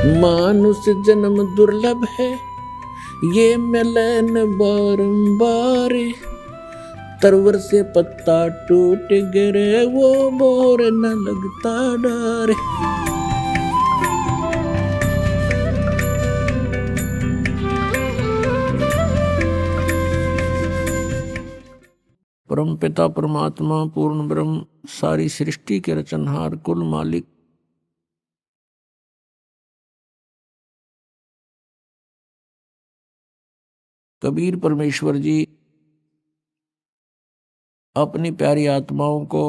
मानुष जन्म दुर्लभ है, ये मिलन बारंबार। तरवर से पत्ता टूट गिरे, वो मोर न लगता डार। परम पिता परमात्मा पूर्ण ब्रह्म, सारी सृष्टि के रचनहार, कुल मालिक, कबीर परमेश्वर जी अपनी प्यारी आत्माओं को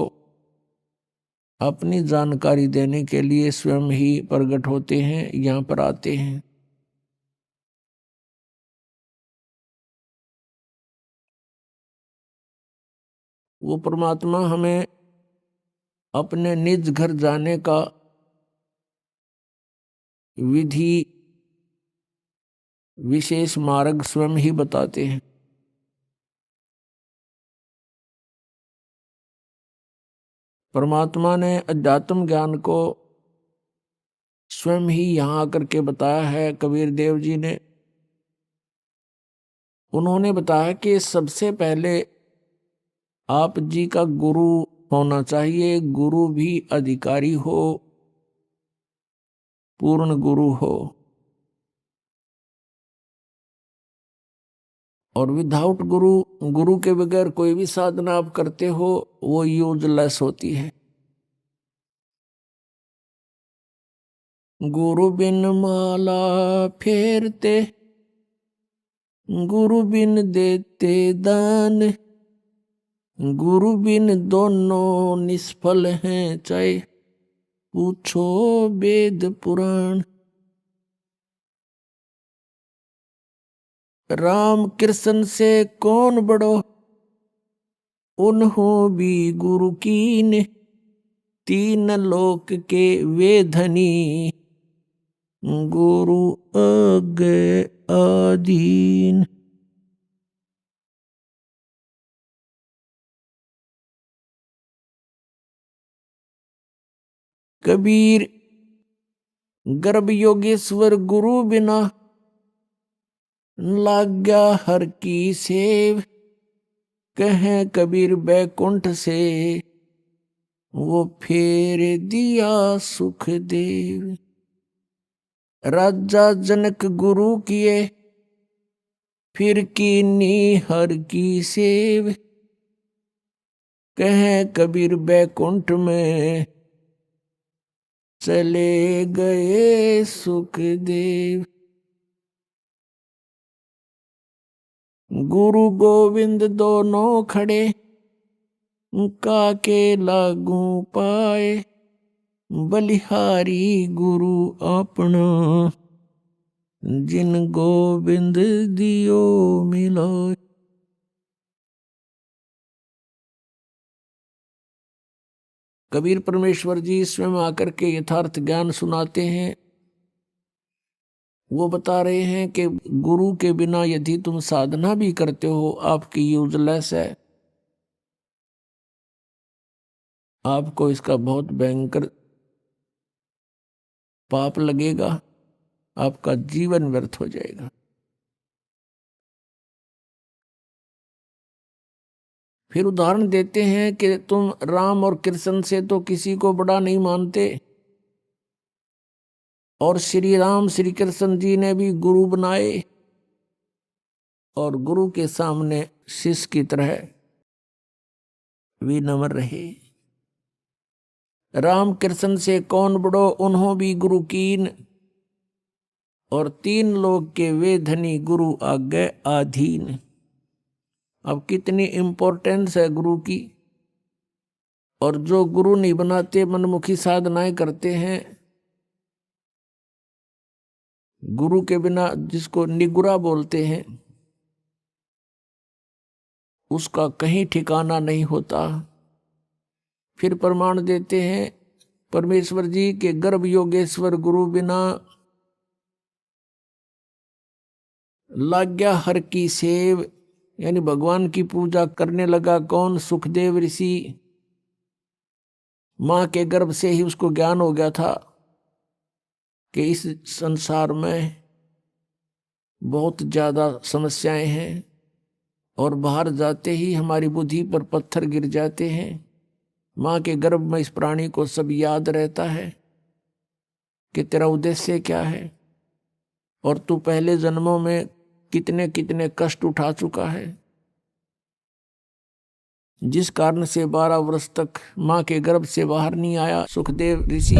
अपनी जानकारी देने के लिए स्वयं ही प्रकट होते हैं, यहाँ पर आते हैं। वो परमात्मा हमें अपने निज घर जाने का विधि विशेष मार्ग स्वयं ही बताते हैं। परमात्मा ने अध्यात्म ज्ञान को स्वयं ही यहाँ आकर के बताया है। कबीर देव जी ने उन्होंने बताया कि सबसे पहले आप जी का गुरु होना चाहिए, गुरु भी अधिकारी हो, पूर्ण गुरु हो। और विदाउट गुरु, गुरु के बगैर कोई भी साधना आप करते हो वो यूजलेस होती है। गुरु बिन माला फेरते, गुरु बिन देते दान, गुरु बिन दोनों निष्फल हैं, चाहे पूछो वेद पुराण। राम कृष्ण से कौन बड़ो, उन्हों भी गुरु कीन, तीन लोक के वे धनी, गुरु आगे आदीन। कबीर गर्भ योगेश्वर गुरु बिना, लाग्या हर की सेव, कहें कबीर बैकुंठ से, वो फेर दिया सुख देव। राजा जनक गुरु किए, फिर कीनी हर की सेव, कहें कबीर बैकुंठ में, चले गए सुखदेव। गुरु गोविंद दोनों खड़े, काके लागू पाए, बलिहारी गुरु अपना, जिन गोविंद दियो मिलो। कबीर परमेश्वर जी स्वयं आकर के यथार्थ ज्ञान सुनाते हैं। वो बता रहे हैं कि गुरु के बिना यदि तुम साधना भी करते हो आपकी यूजलेस है, आपको इसका बहुत भयंकर पाप लगेगा, आपका जीवन व्यर्थ हो जाएगा। फिर उदाहरण देते हैं कि तुम राम और कृष्ण से तो किसी को बड़ा नहीं मानते, और श्री राम श्री कृष्ण जी ने भी गुरु बनाए, और गुरु के सामने शिष्य की तरह विनम्र रहे। राम कृष्ण से कौन बड़ो, उन्हों भी गुरु कीन, और तीन लोग के वे धनी, गुरु आगे आधीन। अब कितनी इंपॉर्टेंस है गुरु की। और जो गुरु नहीं बनाते, मनमुखी साधनाएं करते हैं, गुरु के बिना, जिसको निगुरा बोलते हैं, उसका कहीं ठिकाना नहीं होता। फिर प्रमाण देते हैं परमेश्वर जी के गर्भ योगेश्वर गुरु बिना, लाग्या हर की सेव, यानी भगवान की पूजा करने लगा कौन, सुखदेव ऋषि। मां के गर्भ से ही उसको ज्ञान हो गया था। कि इस संसार में बहुत ज़्यादा समस्याएं हैं और बाहर जाते ही हमारी बुद्धि पर पत्थर गिर जाते हैं। माँ के गर्भ में इस प्राणी को सब याद रहता है कि तेरा उद्देश्य क्या है और तू पहले जन्मों में कितने कितने कष्ट उठा चुका है, जिस कारण से 12 वर्ष तक माँ के गर्भ से बाहर नहीं आया सुखदेव ऋषि।